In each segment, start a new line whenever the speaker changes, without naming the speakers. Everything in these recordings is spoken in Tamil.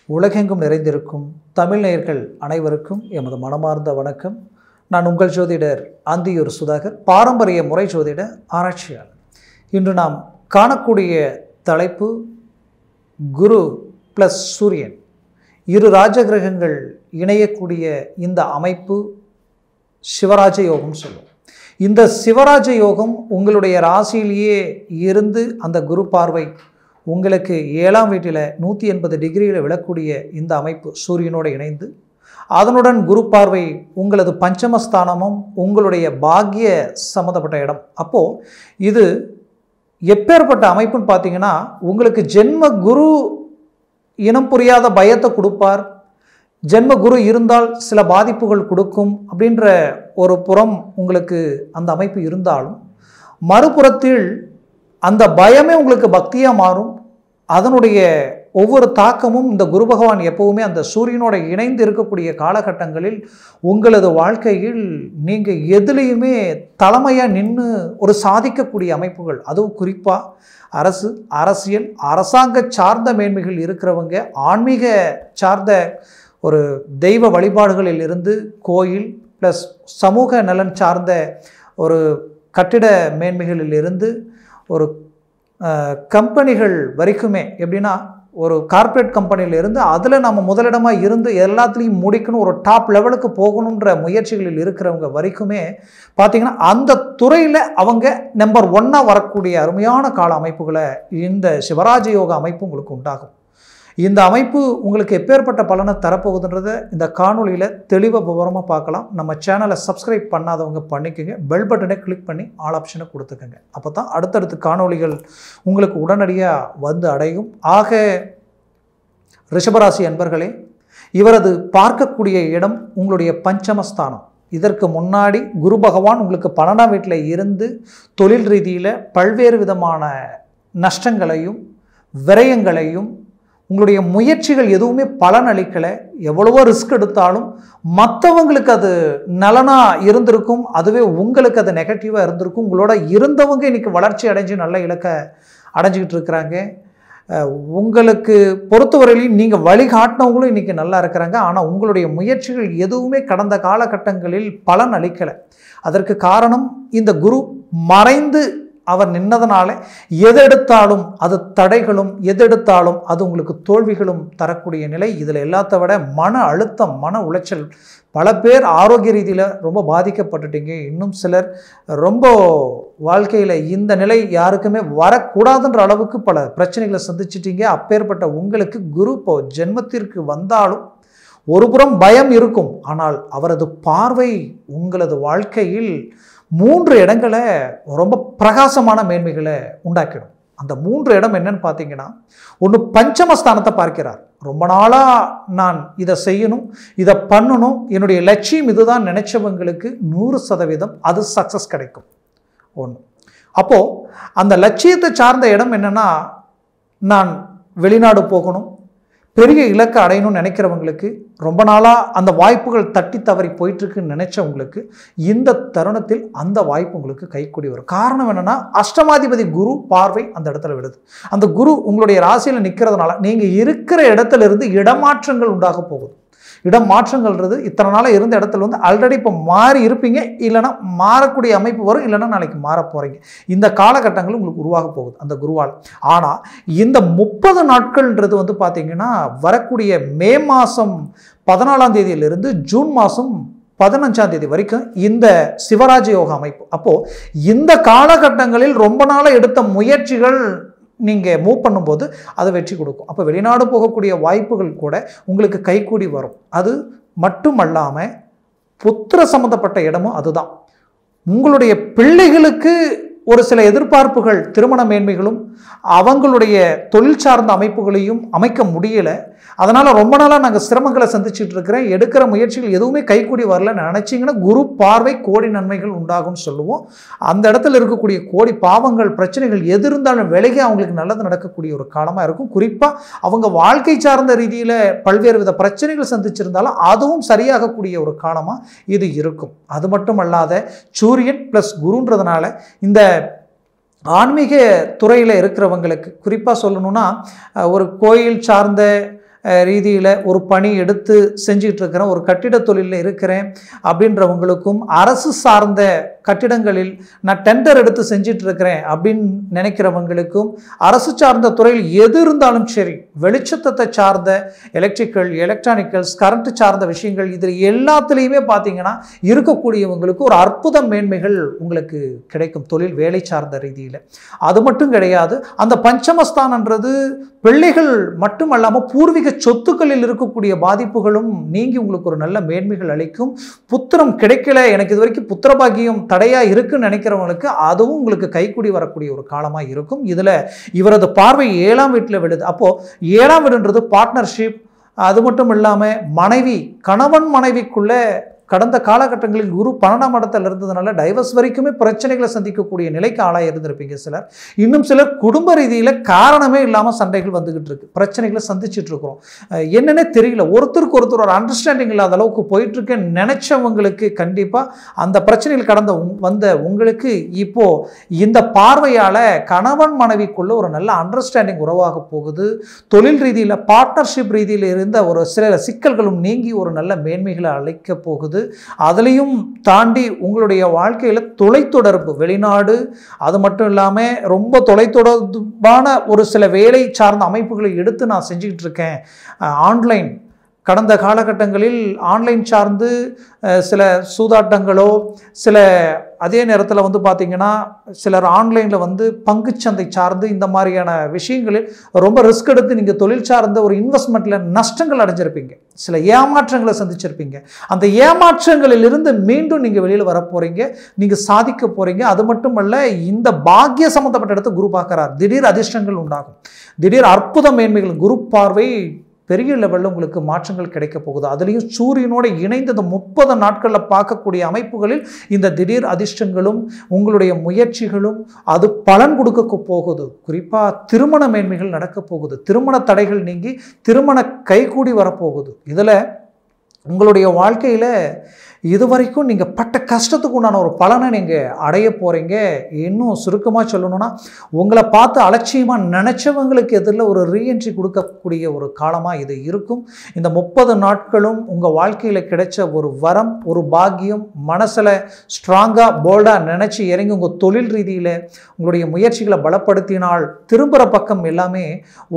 உலகெங்கும் நிறைந்திருக்கும் தமிழ் நேயர்கள் அனைவருக்கும் எமது மனமார்ந்த வணக்கம். நான் உங்கள் ஜோதிடர் அந்தியூர் சுதாகர், பாரம்பரிய முறை ஜோதிட ஆராய்ச்சியாளர். இன்று நாம் காணக்கூடிய தலைப்பு குரு ப்ளஸ் சூரியன், இரு ராஜகிரகங்கள் இணையக்கூடிய இந்த அமைப்பு சிவராஜ யோகம் சொல்லும். இந்த சிவராஜ யோகம் உங்களுடைய ராசியிலேயே இருந்து அந்த குரு பார்வை உங்களுக்கு 7ஆம் வீட்டில் 180 டிகிரியில் விழக்கூடிய இந்த அமைப்பு சூரியனோடு இணைந்து, அதனுடன் குரு பார்வை உங்களது பஞ்சமஸ்தானமும் உங்களுடைய பாக்கிய சம்மந்தப்பட்ட இடம். அப்போது இது எப்பேற்பட்ட அமைப்புன்னு பார்த்தீங்கன்னா, உங்களுக்கு ஜென்ம குரு இனம் புரியாத பயத்தை கொடுப்பார். ஜென்ம குரு இருந்தால் சில பாதிப்புகள் கொடுக்கும் அப்படின்ற ஒரு புறம் உங்களுக்கு அந்த அமைப்பு இருந்தாலும், மறுபுறத்தில் அந்த பயமே உங்களுக்கு பக்தியாக மாறும். அதனுடைய ஒவ்வொரு தாக்கமும் இந்த குரு பகவான் எப்போவுமே அந்த சூரியனோட இணைந்து இருக்கக்கூடிய காலகட்டங்களில் உங்களது வாழ்க்கையில் நீங்கள் எதுலேயுமே தலைமையாக நின்று ஒரு சாதிக்கக்கூடிய அமைப்புகள், அதுவும் குறிப்பாக அரசியல் அரசாங்க சார்ந்த மேன்மைகள் இருக்கிறவங்க, ஆன்மீக சார்ந்த ஒரு தெய்வ வழிபாடுகளில் இருந்து கோயில் ப்ளஸ் சமூக நலன் சார்ந்த ஒரு கட்டிட மேன்மைகளில் இருந்து ஒரு கம்பெனிகள் வரைக்குமே, எப்படின்னா ஒரு கார்ப்பரேட் கம்பெனியிலிருந்து அதில் நம்ம முதலிடமாக இருந்து எல்லாத்துலேயும் முடிக்கணும், ஒரு டாப் லெவலுக்கு போகணுன்ற முயற்சிகளில் இருக்கிறவங்க வரைக்குமே பார்த்திங்கன்னா அந்த துறையில் அவங்க நம்பர் 1 வரக்கூடிய அருமையான கால அமைப்புகளை இந்த சிவராஜ யோக அமைப்பு உங்களுக்கு உண்டாகும். இந்த அமைப்பு உங்களுக்கு எப்பேற்பட்ட பலனை தரப்போகுதுன்றதை இந்த காணொலியில் தெளிவாக விவரமாக பார்க்கலாம். நம்ம சேனலை சப்ஸ்கிரைப் பண்ணாதவங்க பண்ணிக்கோங்க, பெல் பட்டனை கிளிக் பண்ணி ஆல் ஆப்ஷனை கொடுத்துக்கோங்க. அப்போ தான் அடுத்தடுத்து காணொலிகள் உங்களுக்கு உடனடியாக வந்து அடையும். ஆக ரிஷபராசி அன்பர்களே, இவரது பார்க்கக்கூடிய இடம் உங்களுடைய பஞ்சமஸ்தானம். இதற்கு முன்னாடி குரு பகவான் உங்களுக்கு 12ஆம் வீட்டில் இருந்து தொழில் ரீதியில் பல்வேறு விதமான நஷ்டங்களையும் விரயங்களையும், உங்களுடைய முயற்சிகள் எதுவுமே பலன் அளிக்கலை, எவ்வளவோ ரிஸ்க் எடுத்தாலும் மற்றவங்களுக்கு அது நலனாக இருந்திருக்கும், அதுவே உங்களுக்கு அது நெகட்டிவாக இருந்திருக்கும். உங்களோட இருந்தவங்க இன்றைக்கி வளர்ச்சி அடைஞ்சு நல்ல இலக்கை அடைஞ்சிக்கிட்டு இருக்கிறாங்க. உங்களுக்கு பொறுத்தவரையிலையும் நீங்கள் வழிகாட்டினவங்களும் இன்றைக்கி நல்லா இருக்கிறாங்க. ஆனால் உங்களுடைய முயற்சிகள் எதுவுமே கடந்த காலகட்டங்களில் பலன் அளிக்கலை. அதற்கு காரணம் இந்த குரு மறைந்து அவர் நின்னதனால எது எடுத்தாலும் அது தடைகளும், எது எடுத்தாலும் அது உங்களுக்கு தோல்விகளும் தரக்கூடிய நிலை. இதில் எல்லாத்த விட மன அழுத்தம், மன உளைச்சல். பல பேர் ஆரோக்கிய ரீதியில் ரொம்ப பாதிக்கப்பட்டுட்டீங்க. இன்னும் சிலர் ரொம்ப வாழ்க்கையில் இந்த நிலை யாருக்குமே வரக்கூடாதுன்ற அளவுக்கு பல பிரச்சனைகளை சந்திச்சிட்டீங்க. அப்பேற்பட்ட உங்களுக்கு குரு இப்போ ஜென்மத்திற்கு வந்தாலும் ஒரு புறம் பயம் இருக்கும், ஆனால் அவரது பார்வை உங்களது வாழ்க்கையில் 3 இடங்களை ரொம்ப பிரகாசமான மேன்மைகளை உண்டாக்கிடும். அந்த 3 இடம் என்னன்னு பார்த்தீங்கன்னா, ஒன்று பஞ்சமஸ்தானத்தை பார்க்கிறார். ரொம்ப நாளாக நான் இதை செய்யணும், இதை பண்ணணும், என்னுடைய லட்சியம் இதுதான் நினைச்சவங்களுக்கு 100% அது சக்ஸஸ் கிடைக்கும். ஒன்று. அப்போது அந்த லட்சியத்தை சார்ந்த இடம் என்னென்னா, நான் வெளிநாடு போகணும், பெரிய இலக்கை அடையணும்னு நினைக்கிறவங்களுக்கு, ரொம்ப நாளாக அந்த வாய்ப்புகள் தட்டி தவறி போயிட்டுருக்குன்னு நினச்சவங்களுக்கு இந்த தருணத்தில் அந்த வாய்ப்பு உங்களுக்கு கைக்கூடி வரும். காரணம் என்னென்னா, அஷ்டமாதிபதி குரு பார்வை அந்த இடத்துல விடுது. அந்த குரு உங்களுடைய ராசியில் நிற்கிறதுனால நீங்கள் இருக்கிற இடத்துல இருந்து இடமாற்றங்கள் உண்டாக போகுது. இடம் மாற்றங்கள்ன்றது இத்தனை நாளாக இருந்த இடத்துல வந்து ஆல்ரெடி இப்போ மாறி இருப்பீங்க, இல்லைனா மாறக்கூடிய அமைப்பு வரும், இல்லைனா நாளைக்கு மாற போகிறீங்க. இந்த காலகட்டங்கள் உங்களுக்கு உருவாக போகுது அந்த குருவால். ஆனால் இந்த 30 நாட்கள்ன்றது வந்து பார்த்திங்கன்னா, வரக்கூடிய மே மாதம் 14ஆம் தேதியிலிருந்து ஜூன் மாதம் 15ஆம் தேதி வரைக்கும் இந்த சிவராஜ யோக அமைப்பு. அப்போது இந்த காலகட்டங்களில் ரொம்ப நாளாக எடுத்த முயற்சிகள் நீங்கள் மூவ் பண்ணும்போது அது வெற்றி கொடுக்கும். அப்போ வெளிநாடு போகக்கூடிய வாய்ப்புகள் கூட உங்களுக்கு கைக்கூடி வரும். அது மட்டுமல்லாமல் புத்திர சம்மந்தப்பட்ட இடமும் அதுதான். உங்களுடைய பிள்ளைகளுக்கு ஒரு சில எதிர்பார்ப்புகள், திருமண மேன்மைகளும் அவங்களுடைய தொழில் சார்ந்த அமைப்புகளையும் அமைக்க முடியலை. அதனால் ரொம்ப நாளாக நாங்கள் சிரமங்களை சந்திச்சுட்டு இருக்கிறேன், எடுக்கிற முயற்சிகள் எதுவுமே கைக்கூடி வரலன்னு நினச்சிங்கன்னா குரு பார்வை கோடி நன்மைகள் உண்டாகும்னு சொல்லுவோம். அந்த இடத்துல இருக்கக்கூடிய கோடி பாவங்கள், பிரச்சனைகள் எது இருந்தாலும் விலகி அவங்களுக்கு நல்லது நடக்கக்கூடிய ஒரு காலமாக இருக்கும். குறிப்பாக அவங்க வாழ்க்கை சார்ந்த ரீதியில் பல்வேறு வித பிரச்சனைகள் சந்திச்சிருந்தாலும் அதுவும் சரியாகக்கூடிய ஒரு காலமாக இது இருக்கும். அது மட்டும் அல்லாத சூரியன் ப்ளஸ் குருன்றதுனால இந்த ஆன்மீக துறையில் இருக்கிறவங்களுக்கு குறிப்பாக சொல்லணும்னா, ஒரு கோயில் சார்ந்த ரீதியில் ஒரு பணி எடுத்து செஞ்சுட்டு இருக்கிறேன், ஒரு கட்டிட தொழிலில் இருக்கிறேன் அப்படின்றவங்களுக்கும், அரசு சார்ந்த கட்டிடங்களில் நான் டெண்டர் எடுத்து செஞ்சிட்டு இருக்கிறேன் அப்படின்னு நினைக்கிறவங்களுக்கும், அரசு சார்ந்த துறையில் எது இருந்தாலும் சரி, வெளிச்சத்தை சார்ந்த எலக்ட்ரிக்கல், எலக்ட்ரானிக்கல்ஸ், கரண்ட் சார்ந்த விஷயங்கள், இதில் எல்லாத்துலேயுமே பார்த்தீங்கன்னா இருக்கக்கூடியவங்களுக்கு ஒரு அற்புத மேன்மைகள் உங்களுக்கு கிடைக்கும் தொழில் வேலை சார்ந்த ரீதியில். அது மட்டும் கிடையாது, அந்த பஞ்சமஸ்தானன்றது பிள்ளைகள் மட்டுமல்லாமல் பூர்வீக சொத்துக்களில் இருக்கக்கூடிய பாதிப்புகளும் நீங்கி உங்களுக்கு ஒரு நல்ல மேன்மைகள் அளிக்கும். புத்திரம் கிடைக்கல, எனக்கு இது வரைக்கும் புத்திரபாகியம் தடையாக இருக்குன்னு நினைக்கிறவங்களுக்கு அதுவும் உங்களுக்கு கைக்கூடி வரக்கூடிய ஒரு காலமாக இருக்கும். இதில் இவரது பார்வை 7ஆம் வீட்டில் விழுது. அப்போது 7ஆம் வீடுன்றது பார்ட்னர்ஷிப். அது மட்டும் இல்லாமல் மனைவி, கணவன் மனைவிக்குள்ளே கடந்த காலகட்டங்களில் குரு 12ஆம் இடத்துல இருந்ததுனால டைவர்ஸ் வரைக்குமே பிரச்சனைகளை சந்திக்கக்கூடிய நிலைக்கு ஆளாக இருந்திருப்பீங்க சிலர். இன்னும் சிலர் குடும்ப ரீதியில் காரணமே இல்லாமல் சண்டைகள் வந்துகிட்டு இருக்கு, பிரச்சனைகளை சந்திச்சுட்டு இருக்கிறோம். என்னன்னே தெரியல, ஒருத்தருக்கு ஒருத்தர் ஒரு அண்டர்ஸ்டாண்டிங் இல்லாத அளவுக்கு போயிட்டு இருக்கேன்னு நினைச்சவங்களுக்கு கண்டிப்பாக அந்த பிரச்சனைகள் கடந்த வந்த உங்களுக்கு இப்போ இந்த பார்வையால் கணவன் மனைவிக்குள்ள ஒரு நல்ல அண்டர்ஸ்டாண்டிங் உருவாக போகுது. தொழில் ரீதியில் பார்ட்னர்ஷிப் ரீதியில் இருந்த ஒரு சில சிக்கல்களும் நீங்கி ஒரு நல்ல மேன்மைகளை அளிக்க போகுது. அதுலேயும் தாண்டி உங்களுடைய வாழ்க்கையில் தொலைத்தொடர்பு, வெளிநாடு, அது மட்டும் இல்லாமல் ரொம்ப தொலைத்தொடர்பான ஒரு சில வேலை சார்ந்த அமைப்புகளை எடுத்து நான் செஞ்சுக்கிட்டு இருக்கேன். ஆன்லைன், கடந்த காலகட்டங்களில் ஆன்லைன் சார்ந்து சில சூதாட்டங்களோ, சில அதே நேரத்தில் வந்து பார்த்திங்கன்னா சிலர் ஆன்லைனில் பங்குச்சந்தை சார்ந்து இந்த மாதிரியான விஷயங்களில் ரொம்ப ரிஸ்க் எடுத்து நீங்கள் தொழில் சார்ந்த ஒரு இன்வெஸ்ட்மெண்ட்டில் நஷ்டங்கள் அடைஞ்சிருப்பீங்க, சில ஏமாற்றங்களை சந்திச்சிருப்பீங்க. அந்த ஏமாற்றங்களிலிருந்து மீண்டும் நீங்கள் வெளியில் வர போகிறீங்க, நீங்கள் சாதிக்க போகிறீங்க. அது மட்டுமல்ல, இந்த பாக்கிய சம்மந்தப்பட்ட இடத்த குரு பார்க்குறார். திடீர் அதிர்ஷ்டங்கள் உண்டாகும், திடீர் அற்புத மேன்மைகள், குரு பார்வை பெரிய லெவலில் உங்களுக்கு மாற்றங்கள் கிடைக்க போகுது. அதுலேயும் சூரியனோடு இணைந்த இந்த 30 நாட்களில் பார்க்கக்கூடிய அமைப்புகளில் இந்த திடீர் அதிர்ஷ்டங்களும் உங்களுடைய முயற்சிகளும் அது பலன் கொடுக்க போகுது. குறிப்பாக திருமண மேன்மைகள் நடக்க போகுது, திருமண தடைகள் நீங்கி திருமண கைகூடி வரப்போகுது. இதில் உங்களுடைய வாழ்க்கையில் இதுவரைக்கும் நீங்கள் பட்ட கஷ்டத்துக்கு உண்டான ஒரு பலனை நீங்கள் அடைய போகிறீங்க. இன்னும் சுருக்கமாக சொல்லணும்னா, உங்களை பார்த்து அலட்சியமாக நினச்சவங்களுக்கு எதிரில் ஒரு ரீஎன்ட்ரி கொடுக்கக்கூடிய ஒரு காலமாக இது இருக்கும். இந்த 30 நாட்களும் உங்கள் வாழ்க்கையில் கிடைச்ச ஒரு வரம், ஒரு பாக்கியம், மனசில் ஸ்ட்ராங்காக போல்டாக நினச்சி இறங்கி உங்கள் தொழில் ரீதியில் உங்களுடைய முயற்சிகளை பலப்படுத்தினால் திரும்புகிற பக்கம் எல்லாமே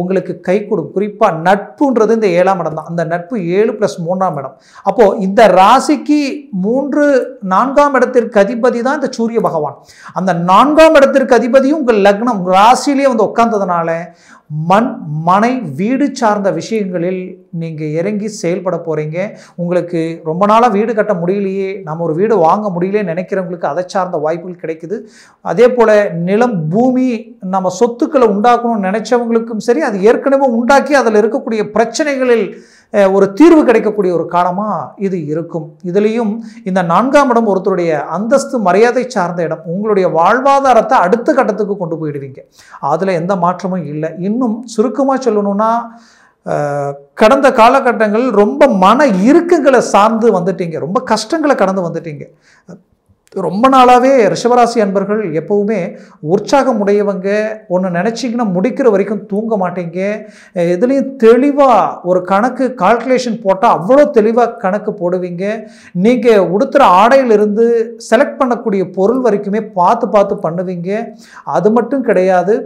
உங்களுக்கு கை கொடுக்கும். குறிப்பாக நட்புன்றது இந்த 7ஆம் இடம் தான். அந்த நட்பு 7 + 3ஆம் இடம். அப்போது இந்த ராசிக்கு 3, 4ஆம் இடத்திற்கு அதிபதி தான் இந்த சூரிய பகவான். அந்த 4ஆம் இடத்திற்கு அதிபதியும் உங்கள் லக்னம் ராசியிலே உட்கார்ந்ததுனால மண், மனை, வீடு சார்ந்த விஷயங்களில் நீங்கள் இறங்கி செயல்பட போகிறீங்க. உங்களுக்கு ரொம்ப நாளாக வீடு கட்ட முடியலையே, நம்ம ஒரு வீடு வாங்க முடியலையே நினைக்கிறவங்களுக்கு அதை சார்ந்த வாய்ப்புகள் கிடைக்குது. அதே போல் நிலம், பூமி, நம்ம சொத்துக்களை உண்டாக்கணும்னு நினைச்சவங்களுக்கும் சரி, அது ஏற்கனவே உண்டாக்கி அதில் இருக்கக்கூடிய பிரச்சனைகளில் ஒரு தீர்வு கிடைக்கக்கூடிய ஒரு காலமாக இது இருக்கும். இதுலேயும் இந்த 4ஆம் இடம் ஒருத்தருடைய அந்தஸ்து, மரியாதை சார்ந்த இடம். உங்களுடைய வாழ்வாதாரத்தை அடுத்த கட்டத்துக்கு கொண்டு போயிடுவீங்க, அதில் எந்த மாற்றமும் இல்லை. இன்னும் சுருக்கமாக சொல்லணும்னா, கடந்த காலகட்டங்கள் ரொம்ப மன இறுக்கங்களை சார்ந்து வந்துட்டீங்க, ரொம்ப கஷ்டங்களை கடந்து வந்துட்டீங்க. ரொம்ப நாளாகவே ரிஷபராசி அன்பர்கள் எப்போவுமே உற்சாகம் உடையவங்க. ஒன்று நினச்சிங்கன்னா முடிக்கிற வரைக்கும் தூங்க மாட்டீங்க. இதுலேயும் தெளிவாக ஒரு கணக்கு கால்குலேஷன் போட்டால் அவ்வளோ தெளிவாக கணக்கு போடுவீங்க. நீங்கள் உடுத்துகிற ஆடையிலிருந்து செலக்ட் பண்ணக்கூடிய பொருள் வரைக்குமே பார்த்து பார்த்து பண்ணுவீங்க. அது மட்டும் கிடையாது,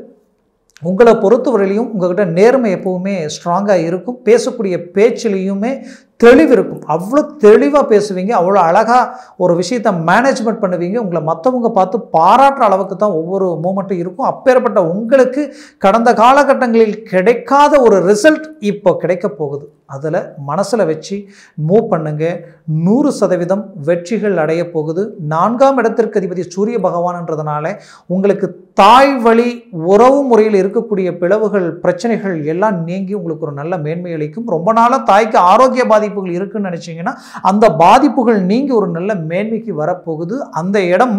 உங்களை பொறுத்தவரையிலையும் உங்கள்கிட்ட நேர்மை எப்போவுமே ஸ்ட்ராங்காக இருக்கும். பேசக்கூடிய பேச்சிலையுமே தெளிவு இருக்கும். அவ்வளோ தெளிவாக பேசுவீங்க, அவ்வளோ அழகாக ஒரு விஷயத்தை மேனேஜ்மெண்ட் பண்ணுவீங்க. உங்களை மற்றவங்க பார்த்து பாராட்டுற அளவுக்கு தான் ஒவ்வொரு மூமெண்ட்டும் இருக்கும். அப்பேற்பட்ட உங்களுக்கு கடந்த காலகட்டங்களில் கிடைக்காத ஒரு ரிசல்ட் இப்போ கிடைக்க போகுது. அதில் மனசில் வச்சு மூவ் பண்ணுங்க. 100% வெற்றிகள் அடைய போகுது. 4ஆம் இடத்திற்கு அதிபதி சூரிய பகவான்ன்றதுனால உங்களுக்கு தாய் வழி உறவு முறையில் இருக்கக்கூடிய பிளவுகள், பிரச்சனைகள் எல்லாம் நீங்கி உங்களுக்கு ஒரு நல்ல மேன்மை அளிக்கும். ரொம்ப நாளாக தாய்க்கு ஆரோக்கிய பாதிப்புகள் இருக்குன்னு நினச்சிங்கன்னா அந்த பாதிப்புகள் நீங்கி ஒரு நல்ல மேன்மைக்கு வரப்போகுது. அந்த இடம்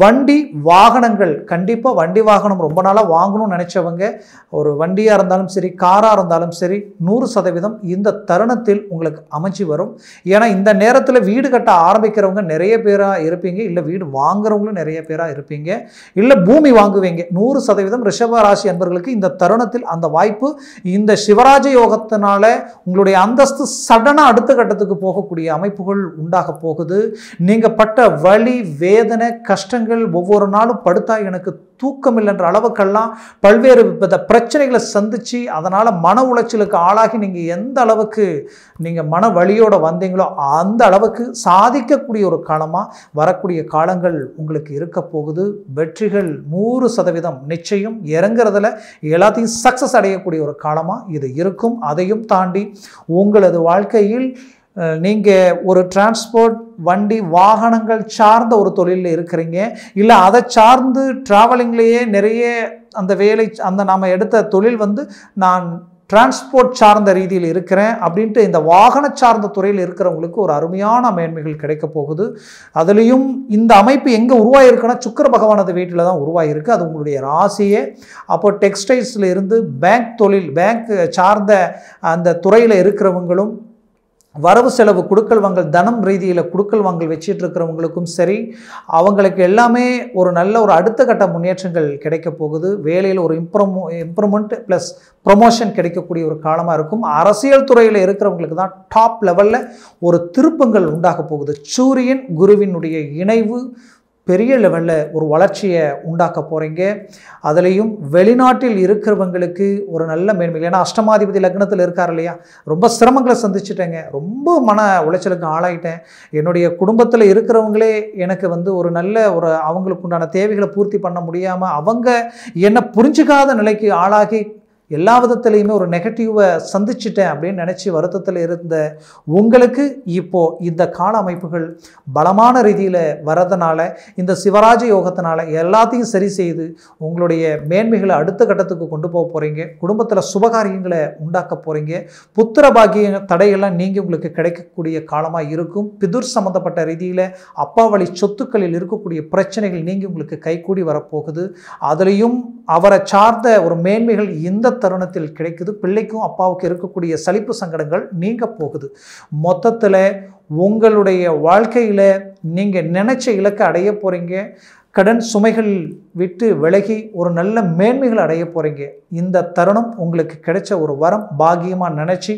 வண்டி வாகனங்கள், கண்டிப்பாக வண்டி வாகனம் ரொம்ப நாளாக வாங்கணும்னு நினச்சவங்க, ஒரு வண்டியாக இருந்தாலும் சரி, காராக இருந்தாலும் சரி, 100% இந்த தருணத்தில் உங்களுக்கு அமைச்சு வரும். ஏன்னா இந்த நேரத்தில் வீடு கட்ட ஆரம்பிக்கிறவங்க நிறைய பேராக இருப்பீங்க, இல்லை வீடு வாங்குறவங்களும் நிறைய பேராக இருப்பீங்க, இல்லை பூமி வாங்குவீங்க. 100% ரிஷப ராசி அன்பர்களுக்கு இந்த தருணத்தில் அந்த வாய்ப்பு, இந்த சிவராஜ யோகத்தினால உங்களுடைய அந்தஸ்து சடனாக அடுத்த கட்டத்துக்கு போகக்கூடிய அமைப்புகள் உண்டாக போகுது. நீங்கள் பட்ட வலி, வேதனை, கஷ்டங்கள், ஒவ்வொரு நாளும் படுத்தா எனக்கு தூக்கம் இல்லைன்ற அளவுக்கெல்லாம் பல்வேறு பிரச்சனைகளை சந்திச்சு அதனால் மன உளைச்சலுக்கு ஆளாகி நீங்கள் எந்த அளவுக்கு நீங்கள் மன வலியோடு வந்தீங்களோ அந்த அளவுக்கு சாதிக்கக்கூடிய ஒரு காலமாக வரக்கூடிய காலங்கள் உங்களுக்கு இருக்க போகுது. வெற்றிகள் 100% நிச்சயம். இறங்குறதுல எல்லாத்தையும் சக்ஸஸ் அடையக்கூடிய ஒரு காலமாக இது இருக்கும். அதையும் தாண்டி உங்களது வாழ்க்கையில் நீங்கள் ஒரு டிரான்ஸ்போர்ட், வண்டி, வாகனங்கள் சார்ந்த ஒரு தொழிலில் இருக்கிறீங்க, இல்லை அதை சார்ந்து ட்ராவலிங்லேயே நிறைய அந்த வேலை, அந்த நாம் எடுத்த தொழில் நான் டிரான்ஸ்போர்ட் சார்ந்த ரீதியில் இருக்கிறேன் அப்படின்ட்டு இந்த வாகன சார்ந்த துறையில் இருக்கிறவங்களுக்கு ஒரு அருமையான மேன்மைகள் கிடைக்க போகுது. அதுலேயும் இந்த அமைப்பு எங்கே உருவாகிருக்குன்னா சுக்கிர பகவானது வீட்டில் தான் உருவாகிருக்கு. அது உங்களுடைய ராசியே. அப்போ டெக்ஸ்டைல்ஸில் இருந்து பேங்க் தொழில், பேங்க் சார்ந்த அந்த துறையில் இருக்கிறவங்களும், வரவு செலவு கொடுக்கல் வாங்கல், தனம் ரீதியில் கொடுக்கல் வாங்கல் வச்சிட்டு இருக்கிறவங்களுக்கும் சரி, அவங்களுக்கு எல்லாமே ஒரு நல்ல ஒரு அடுத்த கட்ட முன்னேற்றங்கள் கிடைக்க போகுது. வேலையில் ஒரு இம்ப்ரூவ்மெண்ட் ப்ளஸ் ப்ரொமோஷன் கிடைக்கக்கூடிய ஒரு காலமாக இருக்கும். அரசியல் துறையில் இருக்கிறவங்களுக்கு தான் டாப் லெவலில் ஒரு திருப்பங்கள் உண்டாக போகுது. சூரியன் குருவினுடைய இணைவு பெரிய லெவலில் ஒரு வளர்ச்சியை உண்டாக்க போகிறீங்க. அதுலேயும் வெளிநாட்டில் இருக்கிறவங்களுக்கு ஒரு நல்ல மேன்மைகள். ஏன்னா அஷ்டமாதிபதி லக்னத்தில் இருக்கார் இல்லையா, ரொம்ப சிரமங்களை சந்திச்சுட்டேங்க, ரொம்ப மன உளைச்சலுக்கு ஆளாயிட்டேன், என்னுடைய குடும்பத்தில் இருக்கிறவங்களே எனக்கு ஒரு நல்ல ஒரு அவங்களுக்கு உண்டான தேவைகளை பூர்த்தி பண்ண முடியாமல் அவங்க என்னை புரிஞ்சுக்காத நிலைக்கு ஆளாகி எல்லா விதத்துலேயுமே ஒரு நெகட்டிவை சந்திச்சிட்டேன் அப்படின்னு நினச்சி வருத்தத்தில் இருந்த உங்களுக்கு இப்போது இந்த கால அமைப்புகள் பலமான ரீதியில் வரதுனால, இந்த சிவராஜ யோகத்தினால எல்லாத்தையும் சரி செய்து உங்களுடைய மேன்மைகளை அடுத்த கட்டத்துக்கு கொண்டு போக போகிறீங்க. குடும்பத்தில் சுபகாரியங்களை உண்டாக்க போகிறீங்க. புத்திர பாக்கிய தடையெல்லாம் நீங்கள் உங்களுக்கு கிடைக்கக்கூடிய காலமாக இருக்கும். பிதுர் சம்மந்தப்பட்ட ரீதியில் அப்பா வழி சொத்துக்களில் இருக்கக்கூடிய பிரச்சனைகள் நீங்கள் உங்களுக்கு கைகூடி வரப்போகுது. அதுலேயும் அவரை சார்ந்த ஒரு மேன்மைகள் இந்த தருணத்தில் கிடைக்குது. பிள்ளைக்கும் அப்பாவுக்கு இருக்கக்கூடிய சலிப்பு சங்கடங்கள் நீங்க போகுது. மொத்தத்தில் உங்களுடைய வாழ்க்கையில் நீங்கள் நினைச்ச இலக்கை அடைய போகிறீங்க. கடன் சுமைகள் விட்டு விலகி ஒரு நல்ல மேன்மைகள் அடைய போகிறீங்க. இந்த தருணம் உங்களுக்கு கிடைச்ச ஒரு வரம், பாக்கியமாக நினச்சி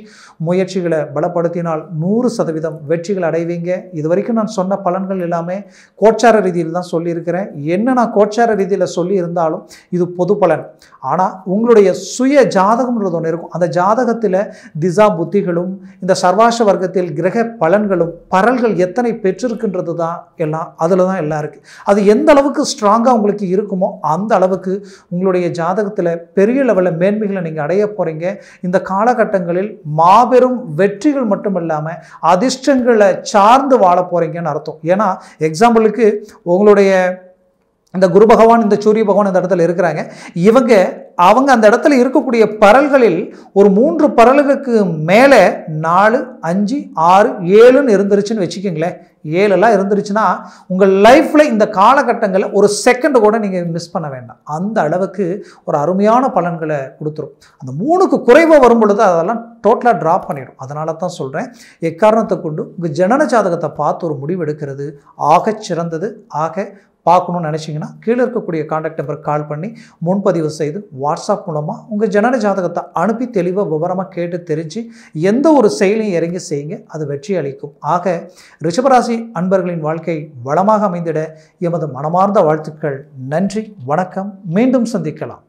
முயற்சிகளை பலப்படுத்தினால் 100% வெற்றிகள் அடைவீங்க. இது வரைக்கும் நான் சொன்ன பலன்கள் எல்லாமே கோச்சார ரீதியில் தான் சொல்லியிருக்கிறேன். என்ன நான் கோச்சார ரீதியில் சொல்லி இருந்தாலும் இது பொது பலன். ஆனால் உங்களுடைய சுய ஜாதகம்ன்றது ஒன்று இருக்கும். அந்த ஜாதகத்தில் திசா புத்திகளும் இந்த சர்வாச வர்க்கத்தில் கிரக பலன்களும் பரல்கள் எத்தனை பெற்றிருக்கின்றது தான் எல்லாம் அதில் தான் எல்லாம் இருக்குது. அது எந்த அளவுக்கு ஸ்ட்ராங்காக உங்களுக்கு இருக்குமோ அந்த அளவுக்கு உங்களுடைய ஜாதகத்தில் பெரிய லெவலில் மேன்மைகளை நீங்கள் அடைய போகிறீங்க. இந்த காலகட்டங்களில் மாபெரும் வெற்றிகள் மட்டும் இல்லாமல் அதிர்ஷ்டங்களை சார்ந்து வாழ போகிறீங்கன்னு அர்த்தம். ஏன்னா எக்ஸாம்பிளுக்கு உங்களுடைய இந்த குரு பகவான், இந்த சூரிய பகவான் இந்த இடத்துல இருக்கிறாங்க. அவங்க அந்த இடத்துல இருக்கக்கூடிய பரல்களில் ஒரு 3 பரல்களுக்கு மேலே 4, 5, 6, 7ன்னு இருந்துருச்சுன்னு வச்சுக்கிங்களேன். 7எல்லாம் இருந்துருச்சுன்னா உங்கள் லைஃப்பில் இந்த காலகட்டங்களில் ஒரு செகண்ட் கூட நீங்கள் மிஸ் பண்ண வேண்டாம். அந்த அளவுக்கு ஒரு அருமையான பலன்களை கொடுத்துரும். அந்த 3க்கு குறைவாக வரும் பொழுது அதெல்லாம் டோட்டலாக ட்ராப் பண்ணிடும். அதனால தான் சொல்கிறேன், எக்காரணத்தை கொண்டு உங்கள் ஜனன ஜாதகத்தை பார்த்து ஒரு முடிவு எடுக்கிறது ஆக சிறந்தது. ஆக பார்க்கணும்னு நினச்சிங்கன்னா கீழே இருக்கக்கூடிய கான்டாக்ட் நம்பருக்கு கால் பண்ணி முன்பதிவு செய்து வாட்ஸ்அப் மூலமாக உங்கள் ஜனன ஜாதகத்தை அனுப்பி தெளிவாக விவரமாக கேட்டு தெரிஞ்சு எந்த ஒரு செயலையும் இறங்கி செய்யுங்க, அது வெற்றி அளிக்கும். ஆக ரிஷபராசி அன்பர்களின் வாழ்க்கை வளமாக அமைந்திட எமது மனமார்ந்த வாழ்த்துக்கள். நன்றி, வணக்கம். மீண்டும் சந்திக்கலாம்.